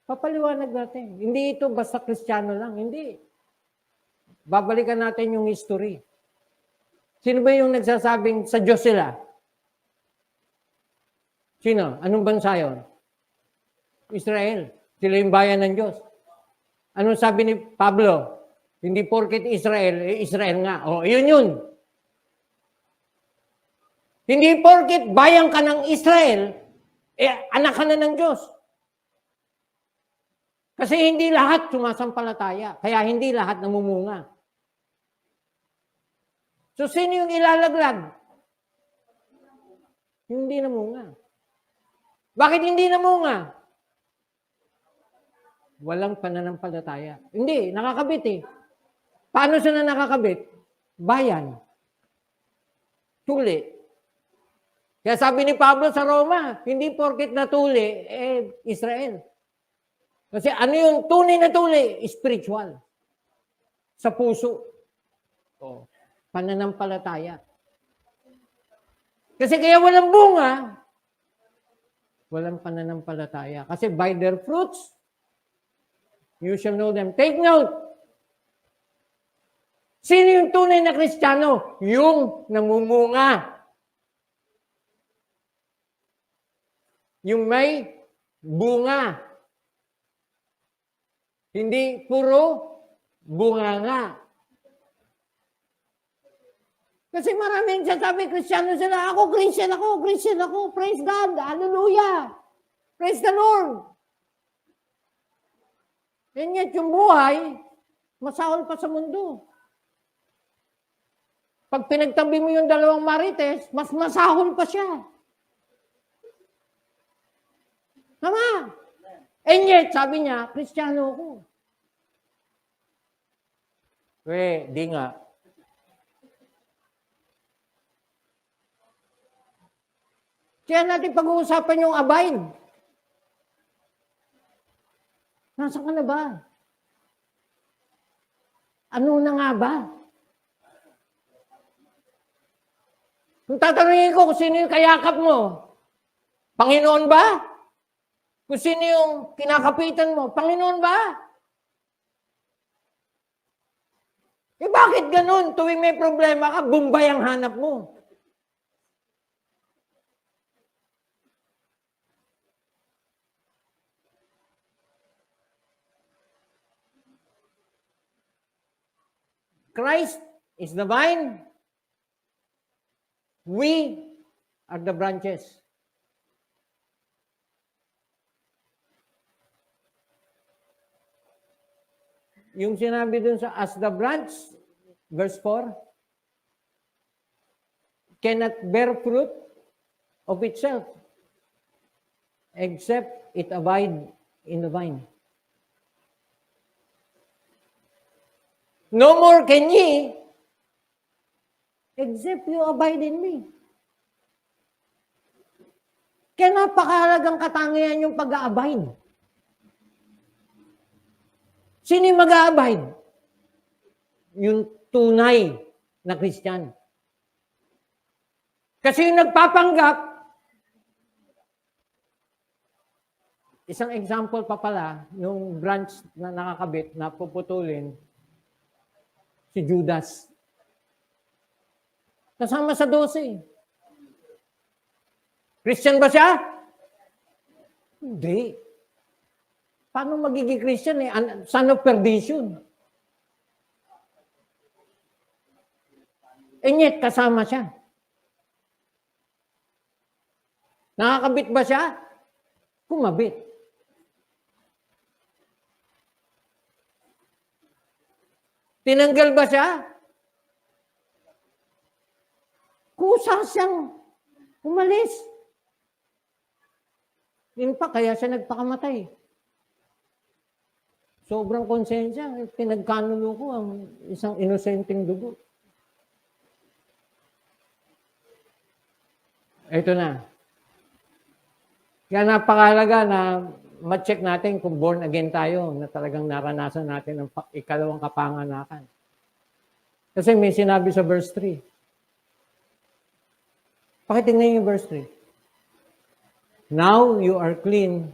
Papaliwanag natin. Hindi ito basta Kristiyano lang. Hindi. Babalikan natin yung history. Sino ba yung nagsasabing sa Diyos sila? Sino? Anong bansa yun? Israel. Sila yung bayan ng Diyos. Anong sabi ni Pablo? Hindi porket Israel, Israel nga. O, yun. Hindi porket bayan ka ng Israel, anak ka na ng Diyos. Kasi hindi lahat sumasampalataya. Kaya hindi lahat namumunga. So, sino yung ilalaglag? Yung hindi namunga. Bakit hindi namunga? Walang pananampalataya. Hindi, nakakabit eh. Paano sila nakakabit? Bayan. Tuli. Kaya sabi ni Pablo sa Roma, hindi porket natuli, Israel. Kasi ano yung tunay na tuli? Spiritual. Sa puso. O, pananampalataya. Kasi kaya walang bunga, walang pananampalataya. Kasi by their fruits, you shall know them. Take note. Sino yung tunay na Kristiyano? Yung namumunga. Yung may bunga. Hindi puro bunganga. Kasi maraming sasabi, Kristiyano sila. Ako, Christian ako. Praise God. Hallelujah. Praise the Lord. And yet, yung buhay, masahol pa sa mundo. Pag pinagtabi mo yung dalawang marites, mas masahol pa siya. Tama. And yet, sabi niya, Kristiyano ako. Di nga. Kaya natin pag-uusapan yung abide. Nasaan ka na ba? Ano na nga ba? Kung tatanungin ko kung sino yung kayakap mo, Panginoon ba? Kung sino yung kinakapitan mo, Panginoon ba? Bakit ganun? Tuwing may problema ka, Bombay ang hanap mo. Christ is the vine. We are the branches. Yung sinabi dun sa as the branch, verse 4, cannot bear fruit of itself except it abide in the vine. No more can ye except you abide in me. Kaya napakahalagang katangian yung pag-a-abide. Sino yung mag-a-abide? Yung tunay na Christian. Kasi yung nagpapanggap, isang example pa pala, yung branch na nakakabit, na puputulin, si Judas. Kasama sa 12. Christian ba siya? Hindi. Paano magiging Christian eh? Son of perdition. And yet, kasama siya. Nakakabit ba siya? Kumabit. Tinanggal ba siya? Kusa siyang umalis. In fact, kaya siya nagpakamatay. Sobrang konsensya, pinagkanulo ko ang isang inosenteng dugo. Ito na. Kaya napakahalaga na ma-check natin kung born again tayo, na talagang naranasan natin ang ikalawang kapanganakan. Kasi may sinabi sa verse 3. Pakitingnan yung verse 3. Now you are clean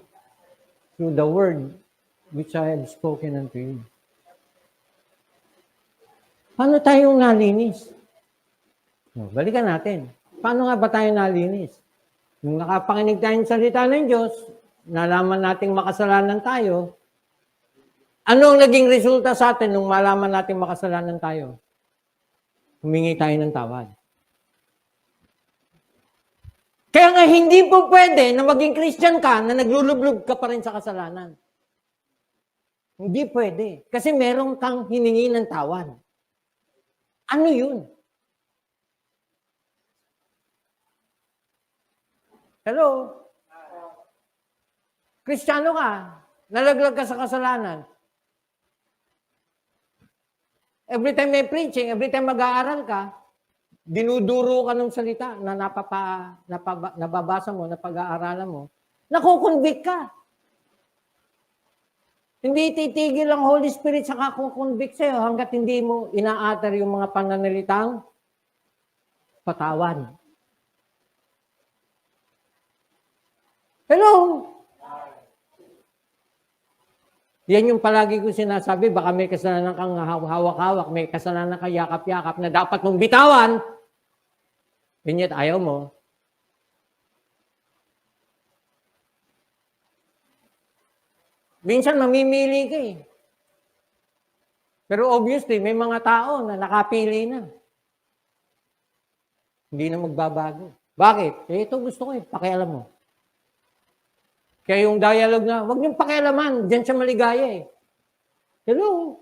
through the word which I have spoken unto you. Paano tayo nalinis? Balikan natin. Paano nga ba tayo nalinis? Nung nakapakinig tayong salita ng Diyos, nalaman nating makasalanan tayo, ano ang naging resulta sa atin nung malaman nating makasalanan tayo? Humingi tayo ng tawad. Kaya nga hindi po pwede na maging Christian ka na naglulublog ka pa rin sa kasalanan. Hindi pwede. Kasi meron kang hiningi ng tawad. Ano yun? Hello? Kristiyano ka, nalaglag ka sa kasalanan. Every time may preaching, every time mag-aaral ka, dinuduro ka ng salita na nababasa mo, napag-aaralan mo, nakukonvict ka. Hindi titigil ang Holy Spirit sa kakukonvict sa'yo hanggat hindi mo ina-utter yung mga pananalitang patawad. Hello? Yan yung palagi ko sinasabi, baka may kasalanan kang hawak-hawak, may kasalanan kang yakap-yakap na dapat mong bitawan, and yet ayaw mo. Minsan mamimili ka eh. Pero obviously, may mga tao na nakapili na. Hindi na magbabago. Bakit? Ito gusto ko eh, pakialam mo. Kaya yung dialogue na, huwag niyong pakialaman, diyan siya maligaya eh. Hello?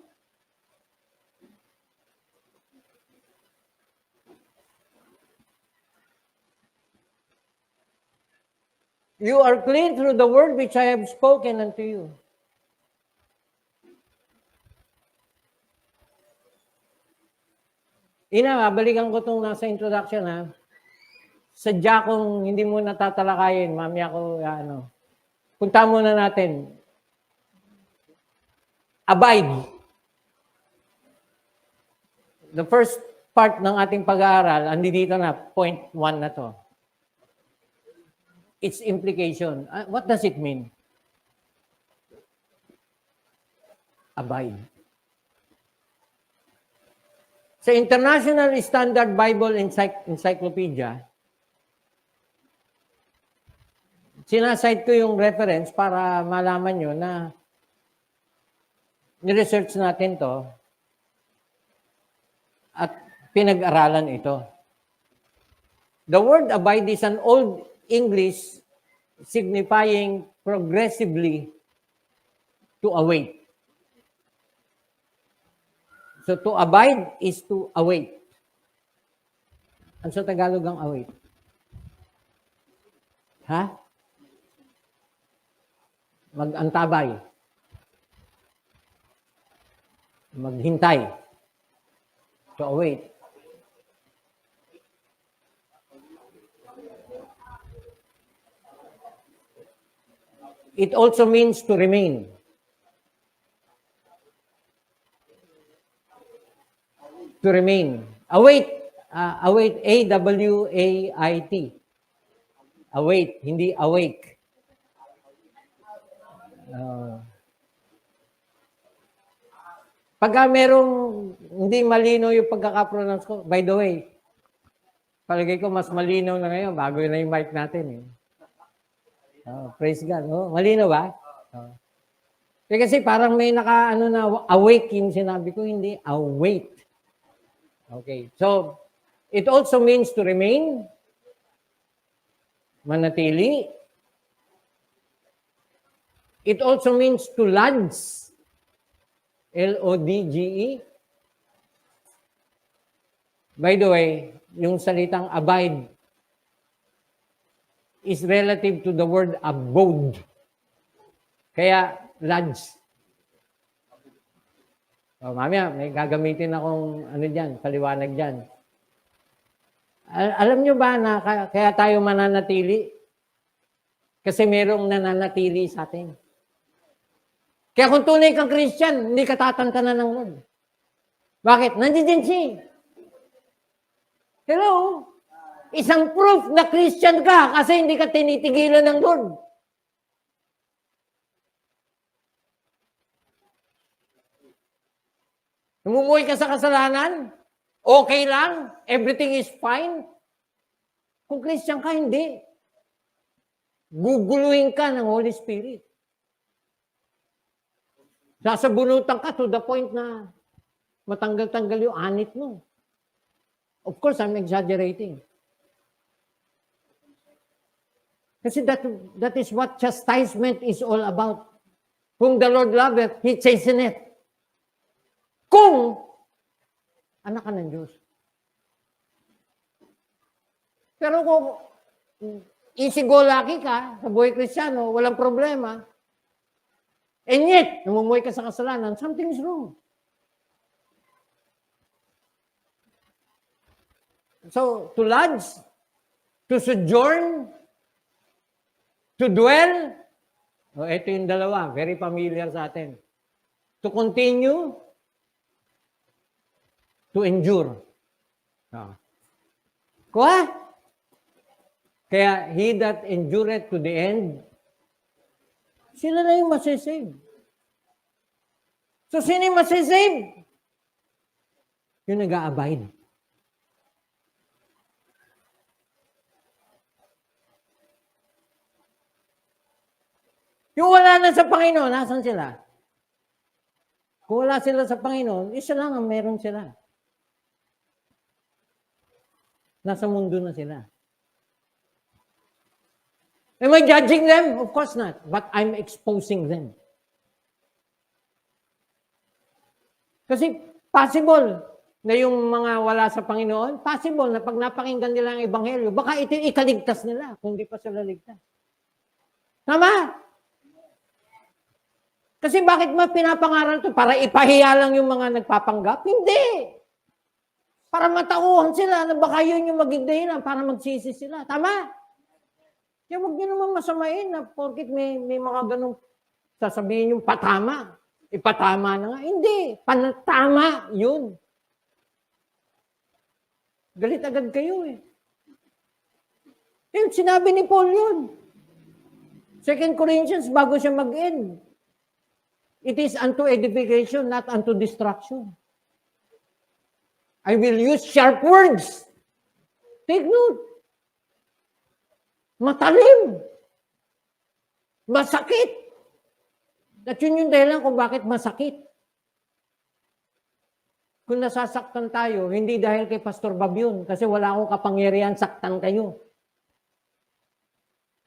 You are clean through the word which I have spoken unto you. Balikan ko itong nasa introduction ha. Sadya kong hindi mo natatalakayin, mamaya ko, punta muna natin. Abide. The first part ng ating pag-aaral, andi dito na, point 1 na to. Its implication. What does it mean? Abide. Sa International Standard Bible Encyclopedia, sinasite ko yung reference para malaman nyo na ni-research natin to at pinag-aralan ito. The word abide is an Old English signifying progressively to await. So to abide is to await. Ano sa Tagalog ang await? Ha? Mag-antabay. Maghintay. To await. It also means to remain. To remain. Await. Await. A-W-A-I-T. Await. Hindi awake. Pagka merong hindi malinaw yung pagkakapronounce ko, by the way, palagay ko mas malinaw na ngayon bago na yung mic natin. Praise God. Malinaw ba? Kasi parang may na awake yung sinabi ko, hindi await. Okay. So, it also means to remain, manatili. It also means to lodge, L-O-D-G-E. By the way, yung salitang abide is relative to the word abode. Kaya, lodge. Mamaya, may gagamitin akong paliwanag dyan. Alam nyo ba na kaya tayo mananatili? Kasi merong nananatili sa atin. Kaya kung tunay kang Christian, hindi ka tatantanan ng Lord. Bakit? Nandiyan siya. Hello? Isang proof na Christian ka kasi hindi ka tinitigilan ng Lord. Namumuhay ka sa kasalanan? Okay lang? Everything is fine? Kung Christian ka, hindi. Guguluhin ka ng Holy Spirit. Sasabunutan ka to the point na matanggal-tanggal yung anit mo. Of course, I'm exaggerating. Kasi that is what chastisement is all about. Whom the Lord loveth, He chasteneth. Kung anak ka ng Diyos. Pero kung easy-go-lucky ka sa buhay Kristiyano, walang problema, and yet, namumuhay ka sa kasalanan, something is wrong. So, to lodge, to sojourn, to dwell, ito yung dalawa, very familiar sa atin. To continue, to endure. Kuha? Kaya, he that endureth to the end, sila na yung masisave. So, sino yung masisave? Yung nag-a-abide. Yung wala na sa Panginoon, nasan sila? Kung wala sila sa Panginoon, isa lang ang meron sila. Nasa mundo na sila. Am I judging them? Of course not. But I'm exposing them. Kasi possible na yung mga wala sa Panginoon, possible na pag napakinggan nila ang Ebanghelyo, baka ito ikaligtas nila kung di pa sila ligtas. Tama? Kasi bakit pinapangaral ito? Para ipahiya lang yung mga nagpapanggap? Hindi. Para matauhan sila na baka yun yung maging dahilan para magsisi sila. Tama? Kaya huwag nyo naman masamain na porkit may mga ganong sasabihin yung patama. Ipatama na nga. Hindi. Panatama yun. Galit agad kayo eh. Yun, sinabi ni Paul yun. 2 Corinthians, bago siya mag-end. It is unto edification, not unto destruction. I will use sharp words. Take note. Matalim. Masakit. At yun yung dahilan kung bakit masakit. Kung nasasaktan tayo, hindi dahil kay Pastor Bob yun, kasi wala akong kapangyarihan saktan kayo.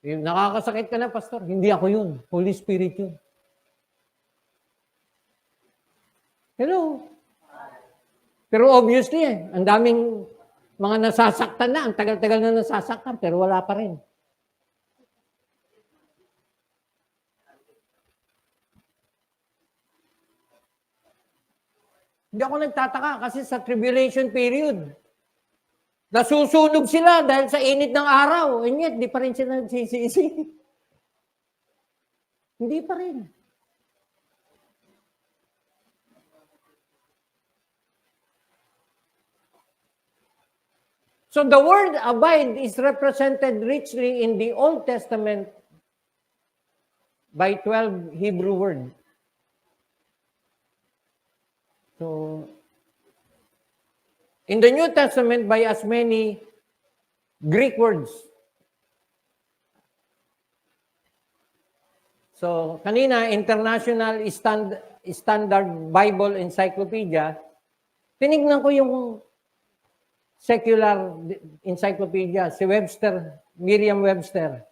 Nakakasakit ka na, Pastor. Hindi ako yun. Holy Spirit yun. Hello? Pero obviously, ang daming mga nasasaktan na, ang tagal-tagal na nasasaktan, pero wala pa rin. Hindi ako nagtataka kasi sa tribulation period, nasusunog sila dahil sa init ng araw. And yet, di pa rin sila nagsisisi. Hindi pa rin. So the word abide is represented richly in the Old Testament by 12 Hebrew words. So, in the New Testament, by as many Greek words. So, kanina, International Standard Bible Encyclopedia, tinignan ko yung secular encyclopedia, si Webster, Merriam-Webster.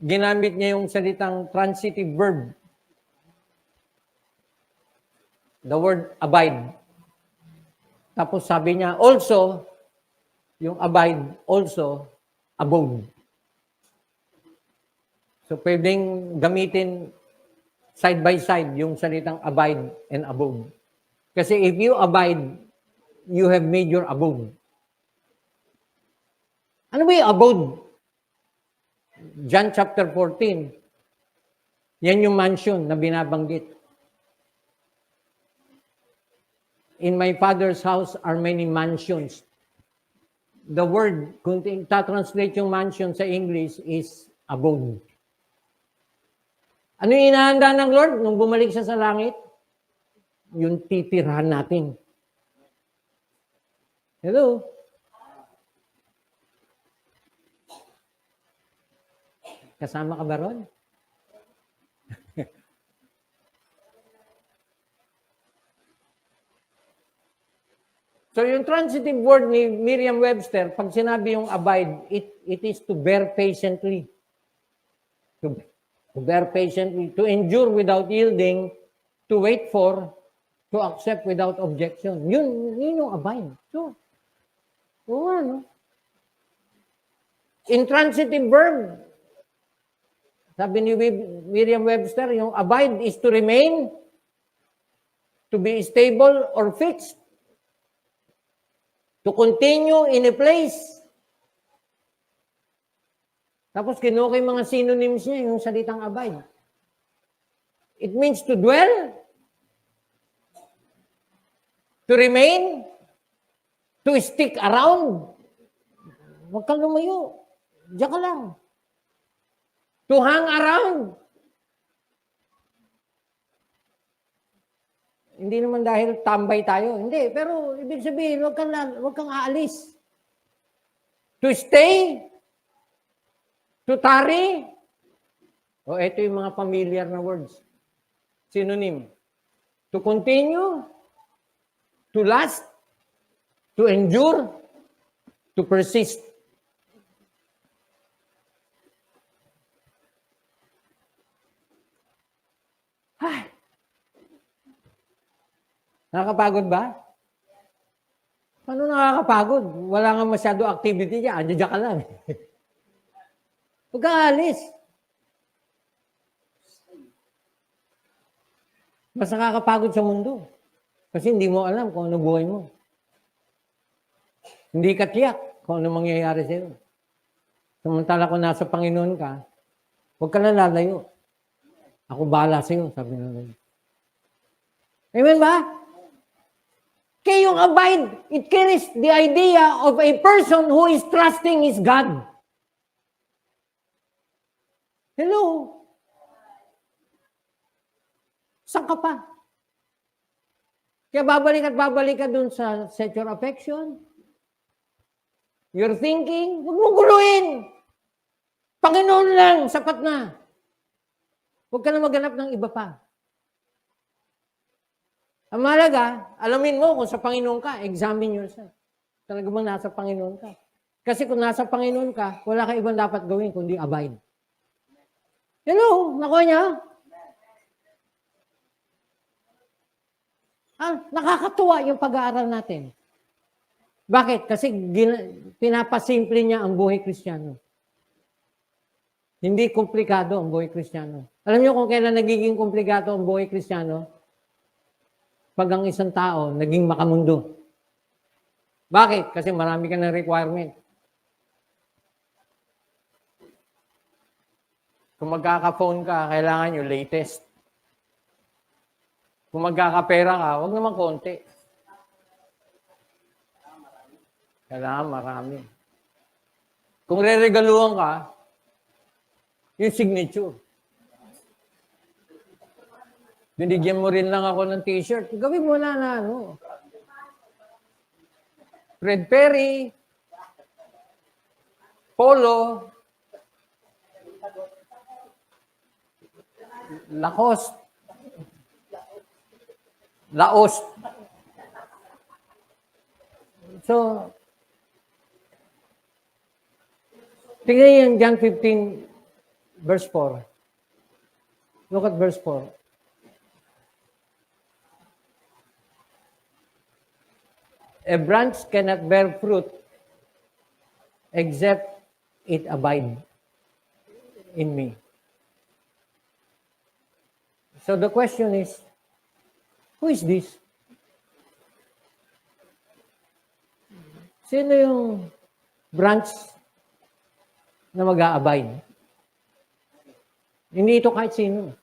Ginamit niya yung salitang transitive verb. The word abide. Tapos sabi niya, also, yung abide, also, abode. So, pwedeng gamitin side by side yung salitang abide and abode. Kasi if you abide, you have made your abode. Ano ba yung abode? John chapter 14. Yan yung mansion na binabanggit. In my Father's house are many mansions. The word, kung ta-translate yung mansion sa English, is abode. Ano yung inahanda ng Lord nung bumalik siya sa langit? yung titirhan natin. Hello? Kasama ka ba ron? So yung transitive word ni Merriam-Webster, pag sinabi yung abide, it is to bear patiently. To bear patiently, to endure without yielding, to wait for, to accept without objection. Yun yung abide. So, ano? Intransitive verb, sabi ni Merriam-Webster, yung abide is to remain, to be stable or fixed, to continue in a place. Tapos kinuha ko yung mga synonyms niya, yung salitang abide. It means to dwell, to remain, to stick around. Huwag kang lumayo. Diyan ka lang. To hang around. Hindi naman dahil tambay tayo. Hindi, pero ibig sabihin, huwag kang aalis. To stay, to tarry. O, ito yung mga familiar na words. Synonym. To continue, to last, to endure, to persist. Ay. Nakakapagod ba? Paano nakakapagod? Wala nga masyado activity niya. Andiyan ka lang. Huwag ka alis. Mas nakakapagod sa mundo. Kasi hindi mo alam kung ano buhay mo. Hindi ka tiyak kung ano mangyayari sa'yo. Samantala kung nasa Panginoon ka, huwag ka na lalayo. Ako bahala sa'yo, sabi ng Lord. Amen ba? Kaya yung abide, it carries the idea of a person who is trusting his God. Hello? Saan ka pa? Kaya babalik ka dun sa set your affection. Your thinking, huwag mong guluhin. Panginoon lang, sapat na. Huwag ka na maghanap ng iba pa. Ang mahalaga, alamin mo kung sa Panginoon ka, examine yourself. Talaga bang nasa Panginoon ka? Kasi kung nasa Panginoon ka, wala ka ibang dapat gawin kundi abide. Hello? Nakuha niya? Nakakatuwa yung pag-aaral natin. Bakit? Kasi pinapasimple niya ang buhay Kristiyano. Hindi komplikado ang buhay Kristiyano. Alam niyo kung kailan nagiging komplikado ang buhay Kristiyano? Pag ang isang tao naging makamundo. Bakit? Kasi marami ka ng requirement. Kung magkaka-phone ka, kailangan yung latest. Kung magkakapera ka, huwag naman konti. Kailangan marami. Kung re-regaluhan ka, yung signature. Binigyan mo rin lang ako ng t-shirt. Gawin mo na ano. Fred Perry, Polo, Lacoste, Laos. So, tingnan yung John 15, verse 4. Look at verse 4. A branch cannot bear fruit except it abide in me. So the question is, who is this? Sino yung branch na mag-a-abide? Hindi ito kahit sino.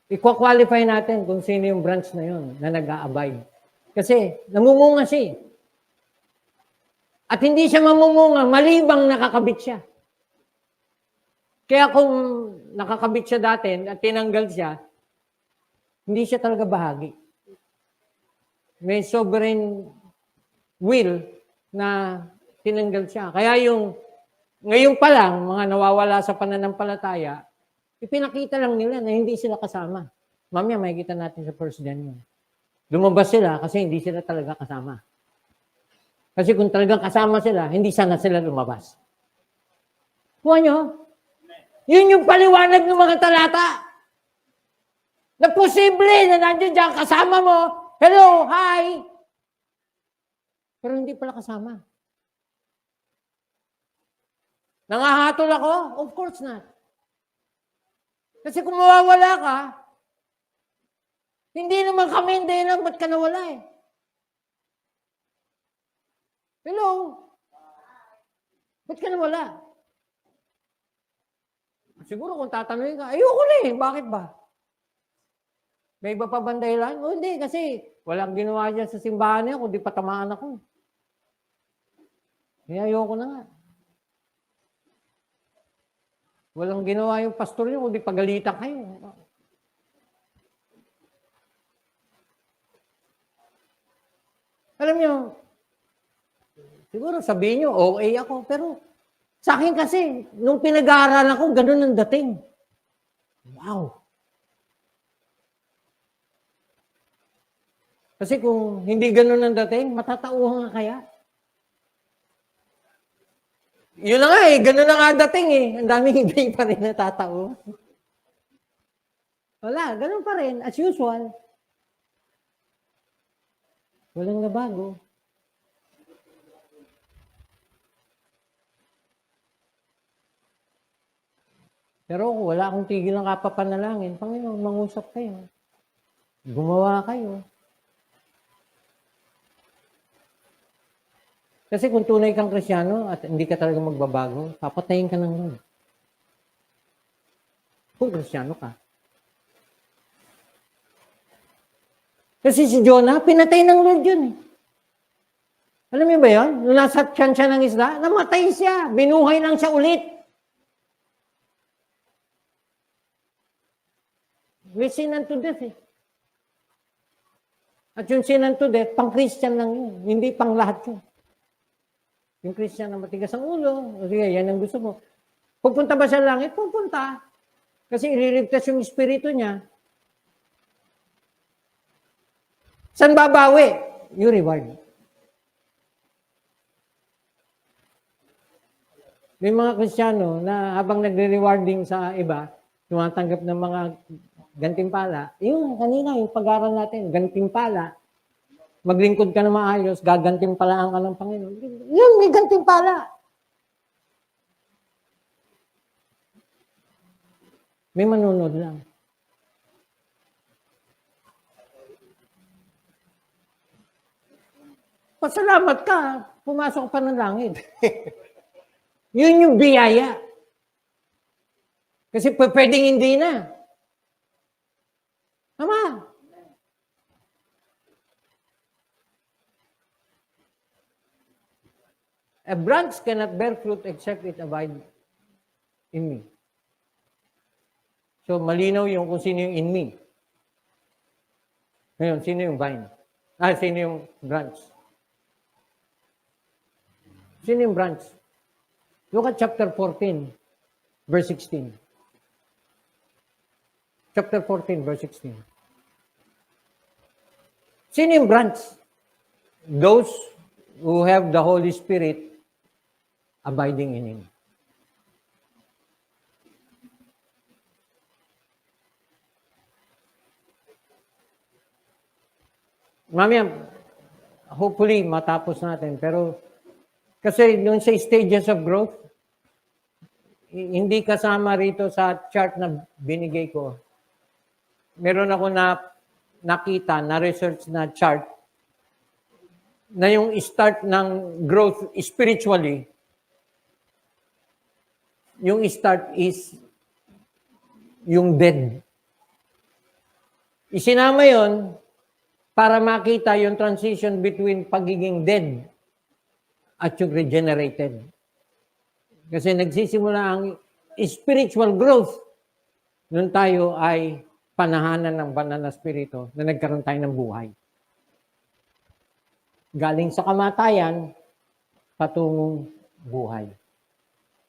I-qualify natin kung sino yung branch na yun na nag-a-abide. Kasi namumunga siya. At hindi siya mamumunga, malibang nakakabit siya. Kaya kung nakakabit siya dati at tinanggal siya, hindi siya talaga bahagi. May sovereign will na tinanggal siya. Kaya ngayon pa lang, mga nawawala sa pananampalataya, ipinakita lang nila na hindi sila kasama. Mamaya makikita natin sa first Daniel. Lumabas sila kasi hindi sila talaga kasama. Kasi kung talagang kasama sila, hindi sana sila lumabas. Kuha nyo? Yun yung paliwanag ng mga talata. Na posible na nandiyan dyan kasama mo. Hello, hi. Pero hindi pala kasama. Nangahatol ako? Of course not. Kasi kung mawawala ka, hindi naman kami hindi lang, ba't ka nawala eh? Hello? Ba't ka nawala? Siguro kung tatanungin ka, ayoko na eh, bakit ba? May iba pa bang dahilan? O hindi, kasi walang ginawa dyan sa simbahan niya, kundi patamaan ako. Kaya ayoko na nga. Walang ginawa yung pastor niyo, kundi pagalitan kayo. Alam niyo, siguro sabihin niyo, OA ako, pero sa akin kasi, nung pinag-aaralan ko, ganun ang dating. Wow! Kasi kung hindi ganun ang dating, matatauhan ka kaya? Yun na nga eh, ganun na nga dating eh. Ang daming hindi pa rin natatao. Wala, ganun pa rin, as usual. Walang nabago. Pero kung wala akong tigil ng kapapanalangin, Panginoon, mangusap kayo. Gumawa kayo. Kasi kung tunay kang Kristyano at hindi ka talaga magbabago, papatayin ka ng Lord. Kung Kristyano ka. Kasi si Jonah, pinatay ng Lord yun eh. Alam niyo ba yun? Nung nasa tiyan siya ng isda, namatay siya. Binuhay lang siya ulit. May sin unto death eh. At yung sin unto death, pang-Christian lang yun. Hindi pang lahat yun. Yung Christian na matigas ang ulo, o sige, yan ang gusto mo. Pupunta ba siya langit? Pupunta. Kasi ililigtas yung espiritu niya. Saan babawi? Yung reward. May mga Kristiyano na habang nagre-rewarding sa iba, tumatanggap ng mga gantimpala. Yung kanina, yung pag-aaral natin, gantimpala. Maglingkod ka na maayos, gagantimpalaan ka ng Panginoon. Yun, may gantimpala. May manunod lang. Pasalamat ka, pumasok pa ng langit. Yun yung biyaya. Kasi pwedeng hindi na. Tama. A branch cannot bear fruit except it abide in me. So, malinaw yung kung sino yung in me. Ngayon, sino yung vine? Sino yung branch? Sino yung branch? Look at chapter 14, verse 16. Chapter 14, verse 16. Sino yung branch? Those who have the Holy Spirit abiding in Him. Mamaya, hopefully, matapos natin. Pero, kasi nung sa stages of growth, hindi kasama rito sa chart na binigay ko. Meron ako nakita, na-research na chart na yung start ng growth spiritually, yung start is yung dead. Isinama yon para makita yung transition between pagiging dead at yung regenerated. Kasi nagsisimula ang spiritual growth nung tayo ay panahanan ng banal na spirito na nagkaroon tayo ng buhay. galing sa kamatayan patungong buhay.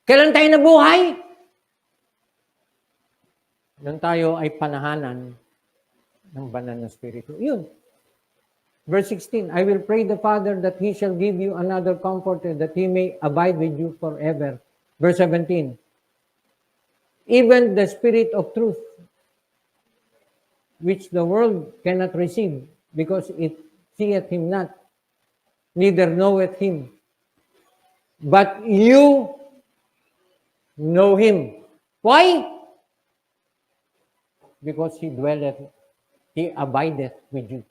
Kailan tayo nabuhay? Nung tayo ay panahanan ng banal na Espiritu. Yun. Verse 16, I will pray the Father that He shall give you another comforter, that He may abide with you forever. Verse 17, even the Spirit of truth, which the world cannot receive, because it seeth Him not, neither knoweth Him. But you know Him. Why? Because He dwelleth, He abideth with you,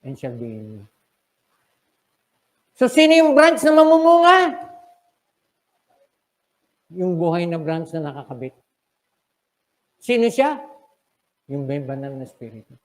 and shall be in you. So, sino yung branch na mamumunga? Yung buhay na branch na nakakabit. Sino siya? Yung may banal na Espiritu.